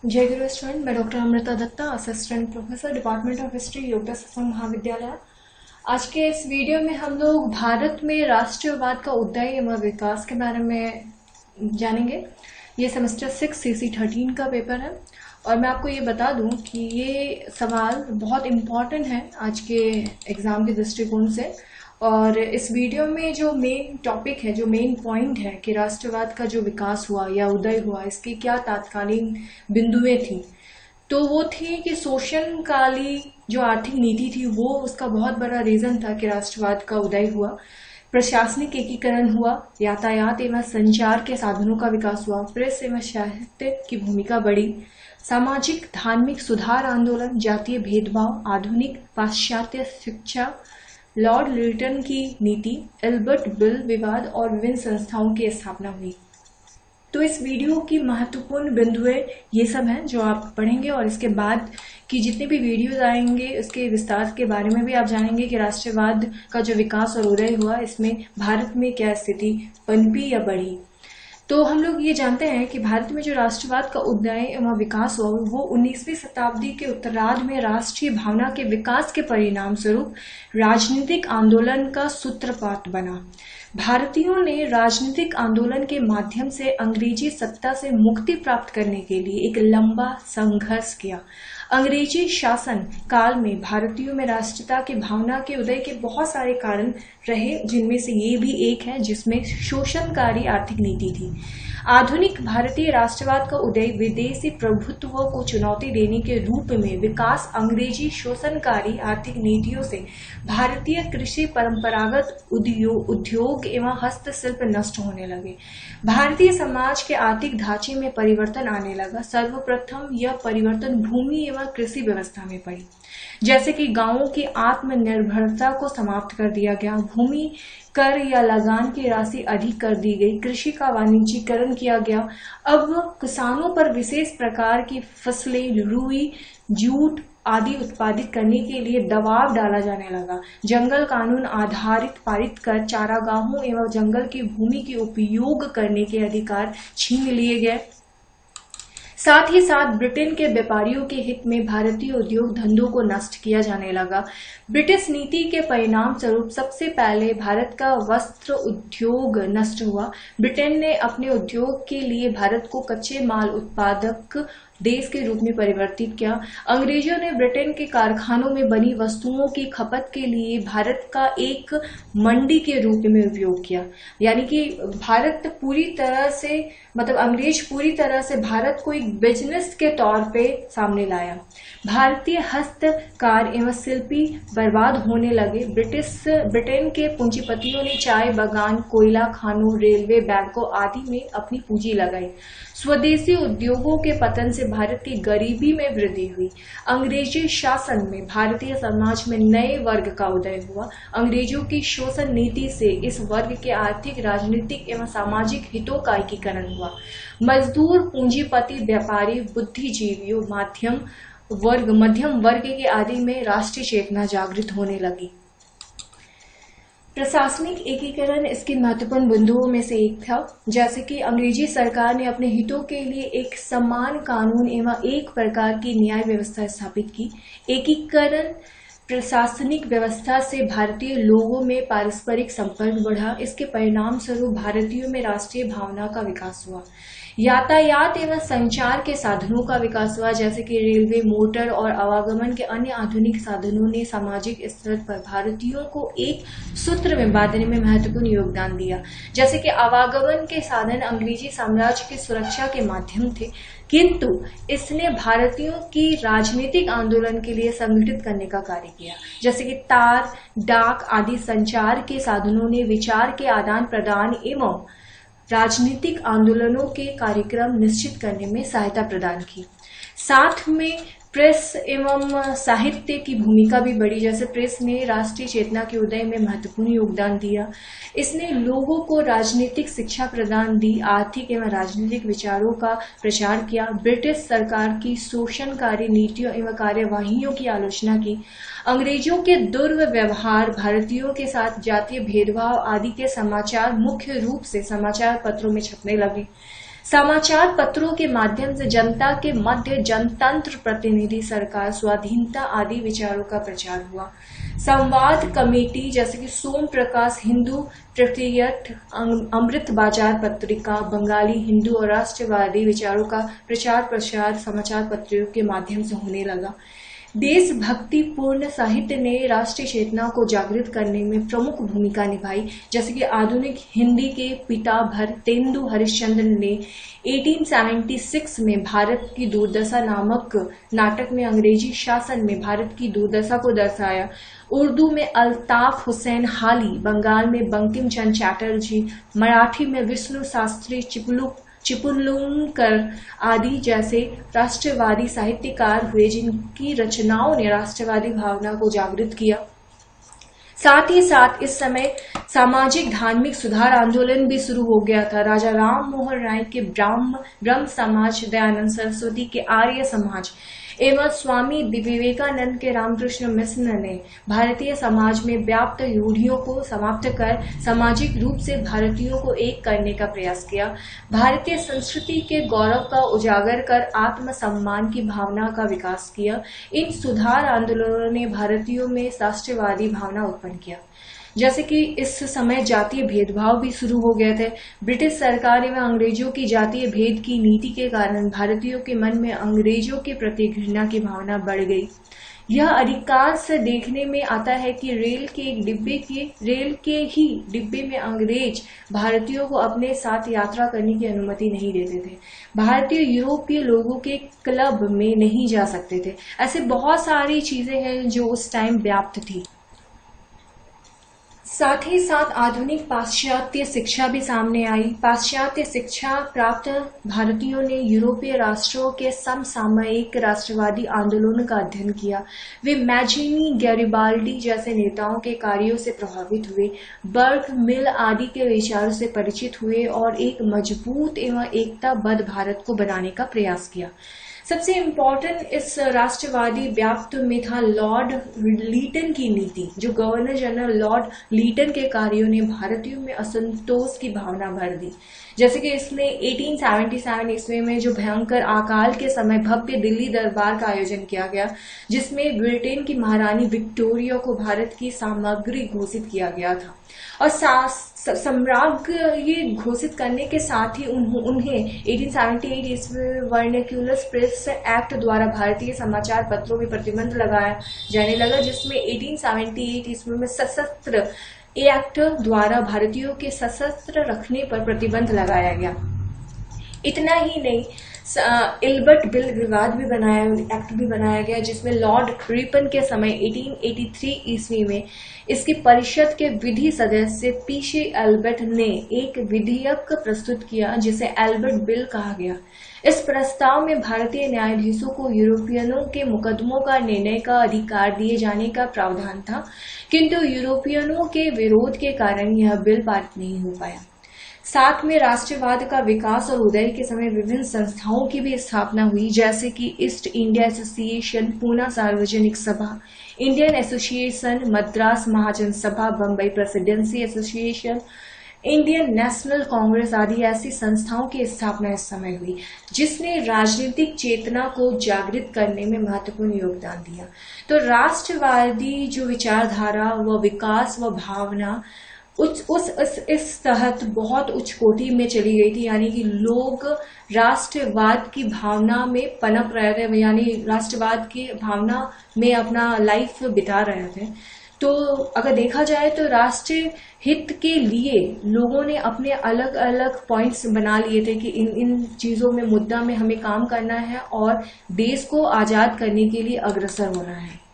जय गुरु स्टूडेंट। मैं doctor Amrita Datta, assistant professor, department of history, Yogoda Satsanga Mahavidyalaya. आज के इस वीडियो में हम लोग भारत में राष्ट्रवाद का उदय एवं विकास के बारे में जानेंगे। ये सेमेस्टर 6 CC 13 का पेपर है और मैं आपको ये बता दूं कि ये सवाल बहुत इम्पोर्टेंट है आज के एग्जाम के दृष्टिकोण से। और इस वीडियो में जो मेन टॉपिक है, जो मेन पॉइंट है कि राष्ट्रवाद का जो विकास हुआ या उदय हुआ, इसकी क्या तात्कालीन बिंदुएं थी, तो वो थी कि शोषणकाली जो आर्थिक नीति थी वो उसका बहुत बड़ा रीजन था कि राष्ट्रवाद का उदय हुआ। प्रशासनिक एकीकरण हुआ, यातायात एवं संचार के साधनों का विकास हुआ, प्रेस एवं साहित्य की भूमिका बढ़ी, सामाजिक धार्मिक सुधार आंदोलन, जातीय भेदभाव, आधुनिक पाश्चात्य शिक्षा, लॉर्ड लिटन की नीति, एल्बर्ट बिल विवाद और विभिन्न संस्थाओं की स्थापना हुई। तो इस वीडियो की महत्वपूर्ण बिंदुएं ये सब हैं जो आप पढ़ेंगे और इसके बाद की जितने भी वीडियोज आएंगे उसके विस्तार के बारे में भी आप जानेंगे कि राष्ट्रवाद का जो विकास और उदय हुआ इसमें भारत में क्या स्थिति पनपी या बढ़ी। तो हम लोग ये जानते हैं कि भारत में जो राष्ट्रवाद का उदय एवं विकास हुआ वो 19वीं शताब्दी के उत्तरार्ध में राष्ट्रीय भावना के विकास के परिणाम स्वरूप राजनीतिक आंदोलन का सूत्रपात बना। भारतीयों ने राजनीतिक आंदोलन के माध्यम से अंग्रेजी सत्ता से मुक्ति प्राप्त करने के लिए एक लंबा संघर्ष किया। अंग्रेजी शासन काल में भारतीयों में राष्ट्रीयता की भावना के उदय के बहुत सारे कारण रहे, जिनमें से ये भी एक है जिसमें शोषणकारी आर्थिक नीति थी। आधुनिक भारतीय राष्ट्रवाद का उदय विदेशी प्रभुत्व को चुनौती देने के रूप में विकास अंग्रेजी शोषणकारी आर्थिक नीतियों से भारतीय कृषि, परंपरागत उद्योग एवं हस्तशिल्प नष्ट होने लगे। भारतीय समाज के आर्थिक ढांचे में परिवर्तन आने लगा। सर्वप्रथम यह परिवर्तन भूमि एवं कृषि व्यवस्था में पड़ी, जैसे कि गांवों की आत्मनिर्भरता को समाप्त कर दिया गया, भूमि कर या लगान की राशि अधिक कर दी गई, कृषि का वाणिज्यीकरण किया गया। अब किसानों पर विशेष प्रकार की फसलें, रुई, जूट आदि उत्पादित करने के लिए दबाव डाला जाने लगा। जंगल कानून आधारित पारित कर चारागाहों एवं जंगल की भूमि के उपयोग करने के अधिकार छीन लिए गए। साथ ही साथ ब्रिटेन के व्यापारियों के हित में भारतीय उद्योग धंधों को नष्ट किया जाने लगा। ब्रिटिश नीति के परिणाम स्वरूप सबसे पहले भारत का वस्त्र उद्योग नष्ट हुआ। ब्रिटेन ने अपने उद्योग के लिए भारत को कच्चे माल उत्पादक देश के रूप में परिवर्तित किया। अंग्रेजों ने ब्रिटेन के कारखानों में बनी वस्तुओं की खपत के लिए भारत का एक मंडी के रूप में उपयोग किया। यानी कि भारत पूरी तरह से अंग्रेज पूरी तरह से भारत को एक बिजनेस के तौर पे सामने लाया। भारतीय हस्तकार एवं शिल्पी बर्बाद होने लगे। ब्रिटेन के पूंजीपतियों ने चाय बागान, कोयला खानों, रेलवे, बैंकों आदि में अपनी पूंजी लगाई। स्वदेशी उद्योगों के पतन से भारत की गरीबी में वृद्धि हुई। अंग्रेजी शासन में भारतीय समाज में नए वर्ग का उदय हुआ। अंग्रेजों की शोषण नीति से इस वर्ग के आर्थिक, राजनीतिक एवं सामाजिक हितों का एकीकरण हुआ। मजदूर, पूंजीपति, व्यापारी, बुद्धिजीवियों, मध्यम वर्ग के आदि में राष्ट्रीय चेतना जागृत होने लगी। प्रशासनिक एकीकरण इसके महत्वपूर्ण बिंदुओं में से एक था, जैसे कि अंग्रेजी सरकार ने अपने हितों के लिए एक समान कानून एवं एक प्रकार की न्याय व्यवस्था स्थापित की। एकीकरण प्रशासनिक व्यवस्था से भारतीय लोगों में पारस्परिक संपर्क बढ़ा। इसके परिणाम स्वरूप भारतीयों में राष्ट्रीय भावना का विकास हुआ। यातायात एवं संचार के साधनों का विकास हुआ, जैसे कि रेलवे, मोटर और आवागमन के अन्य आधुनिक साधनों ने सामाजिक स्तर पर भारतीयों को एक सूत्र में बांधने में महत्वपूर्ण योगदान दिया। जैसे कि आवागमन के साधन अंग्रेजी साम्राज्य की सुरक्षा के माध्यम थे, किंतु इसने भारतीयों की राजनीतिक आंदोलन के लिए संगठित करने का कार्य किया। जैसे कि तार, डाक आदि संचार के साधनों ने विचार के आदान प्रदान एवं राजनीतिक आंदोलनों के कार्यक्रम निश्चित करने में सहायता प्रदान की। साथ में प्रेस एवं साहित्य की भूमिका भी बढ़ी। जैसे प्रेस ने राष्ट्रीय चेतना के उदय में महत्वपूर्ण योगदान दिया। इसने लोगों को राजनीतिक शिक्षा प्रदान दी, आर्थिक एवं राजनीतिक विचारों का प्रचार किया, ब्रिटिश सरकार की शोषणकारी नीतियों एवं कार्यवाहियों की आलोचना की। अंग्रेजों के दुर्व्यवहार, भारतीयों के साथ जातीय भेदभाव आदि के समाचार मुख्य रूप से समाचार पत्रों में छपने लगे। समाचार पत्रों के माध्यम से जनता के मध्य जनतंत्र, प्रतिनिधि, सरकार, स्वाधीनता आदि विचारों का प्रचार हुआ। संवाद कमेटी जैसे कि सोम प्रकाश, हिंदू प्रतियट, अमृत बाजार पत्रिका, बंगाली हिंदू और राष्ट्रवादी विचारों का प्रचार प्रसार समाचार पत्रों के माध्यम से होने लगा। देशभक्ति पूर्ण साहित्य ने राष्ट्रीय चेतना को जागृत करने में प्रमुख भूमिका निभाई। जैसे कि आधुनिक हिंदी के पिता भरतेंदु हरिश्चंद्र ने 1876 में भारत की दुर्दशा नामक नाटक में अंग्रेजी शासन में भारत की दुर्दशा को दर्शाया। उर्दू में अल्ताफ हुसैन हाली, बंगाल में बंकिम चंद्र चटर्जी, मराठी में विष्णु शास्त्री चिपलुंकर आदि जैसे राष्ट्रवादी साहित्यकार हुए, जिनकी रचनाओं ने राष्ट्रवादी भावना को जागृत किया। साथ ही साथ इस समय सामाजिक धार्मिक सुधार आंदोलन भी शुरू हो गया था। राजा राम मोहन राय के ब्रह्म समाज, दयानंद सरस्वती के आर्य समाज एवं स्वामी विवेकानंद के रामकृष्ण मिशन ने भारतीय समाज में व्याप्त रूढ़ियों को समाप्त कर सामाजिक रूप से भारतीयों को एक करने का प्रयास किया। भारतीय संस्कृति के गौरव का उजागर कर आत्मसम्मान की भावना का विकास किया। इन सुधार आंदोलनों ने भारतीयों में राष्ट्रवादी भावना उत्पन्न किया। जैसे कि इस समय जातीय भेदभाव भी शुरू हो गए थे। ब्रिटिश सरकार एवं अंग्रेजों की जातीय भेद की नीति के कारण भारतीयों के मन में अंग्रेजों के प्रति घृणा की भावना बढ़ गई। यह अधिकांश देखने में आता है कि रेल के ही डिब्बे में अंग्रेज भारतीयों को अपने साथ यात्रा करने की अनुमति नहीं देते थे। भारतीय यूरोपीय लोगों के क्लब में नहीं जा सकते थे। ऐसे बहुत सारी चीजें हैं जो उस टाइम व्याप्त थी। साथ ही साथ आधुनिक पाश्चात्य शिक्षा भी सामने आई। पाश्चात्य शिक्षा प्राप्त भारतीयों ने यूरोपीय राष्ट्रों के समसामयिक राष्ट्रवादी आंदोलनों का अध्ययन किया। वे मैजिनी, गैरिबाल्डी जैसे नेताओं के कार्यों से प्रभावित हुए, बर्ग, मिल आदि के विचारों से परिचित हुए और एक मजबूत एवं एकताबद्ध भारत को बनाने का प्रयास किया। सबसे इम्पोर्टेंट इस राष्ट्रवादी व्याप्त में था लॉर्ड लीटन की नीति। जो गवर्नर जनरल लॉर्ड लीटन के कार्यों ने भारतीयों में असंतोष की भावना भर दी। जैसे कि इसने 1877 ईस्वी में जो भयंकर अकाल के समय भव्य दिल्ली दरबार का आयोजन किया गया, जिसमें ब्रिटेन की महारानी विक्टोरिया को भारत की सामग्री घोषित किया गया था। और सम्राज्ञ ये घोषित करने के साथ ही उन्हें 1878 ईस्वी वर्नाक्युलर प्रेस एक्ट द्वारा भारतीय समाचार पत्रों में प्रतिबंध लगाया जाने लगा, जिसमें 1878 ईस्वी में सशस्त्र एक्ट द्वारा भारतीयों के सशस्त्र रखने पर प्रतिबंध लगाया गया। इतना ही नहीं, इल्बर्ट बिल विवाद भी एक्ट भी बनाया गया, जिसमें लॉर्ड रिपन के समय 1883 ईस्वी में इसकी परिषद के विधि सदस्य पीसी एल्बर्ट ने एक विधेयक प्रस्तुत किया, जिसे एल्बर्ट बिल कहा गया। इस प्रस्ताव में भारतीय न्यायाधीशों को यूरोपियनों के मुकदमों का निर्णय का अधिकार दिए जाने का प्रावधान था, किंतु यूरोपियनों के विरोध के कारण यह बिल पारित नहीं हो पाया। साथ में राष्ट्रवाद का विकास और उदय के समय विभिन्न संस्थाओं की भी स्थापना हुई, जैसे कि ईस्ट इंडिया एसोसिएशन, पूना सार्वजनिक सभा, इंडियन एसोसिएशन, मद्रास महाजन सभा, Bombay presidency association, Indian national Congress आदि ऐसी संस्थाओं की स्थापना इस समय हुई, जिसने राजनीतिक चेतना को जागृत करने में महत्वपूर्ण योगदान दिया। तो राष्ट्रवादी जो विचारधारा व विकास व भावना इस तहत बहुत उच्च कोटि में चली गई थी, यानी कि लोग राष्ट्रवाद की भावना में पनप रहे थे, यानी राष्ट्रवाद की भावना में अपना लाइफ बिता रहे थे। तो अगर देखा जाए तो राष्ट्रीय हित के लिए लोगों ने अपने अलग अलग पॉइंट्स बना लिए थे कि इन चीजों में मुद्दा में हमें काम करना है और देश को आजाद करने के लिए अग्रसर होना है।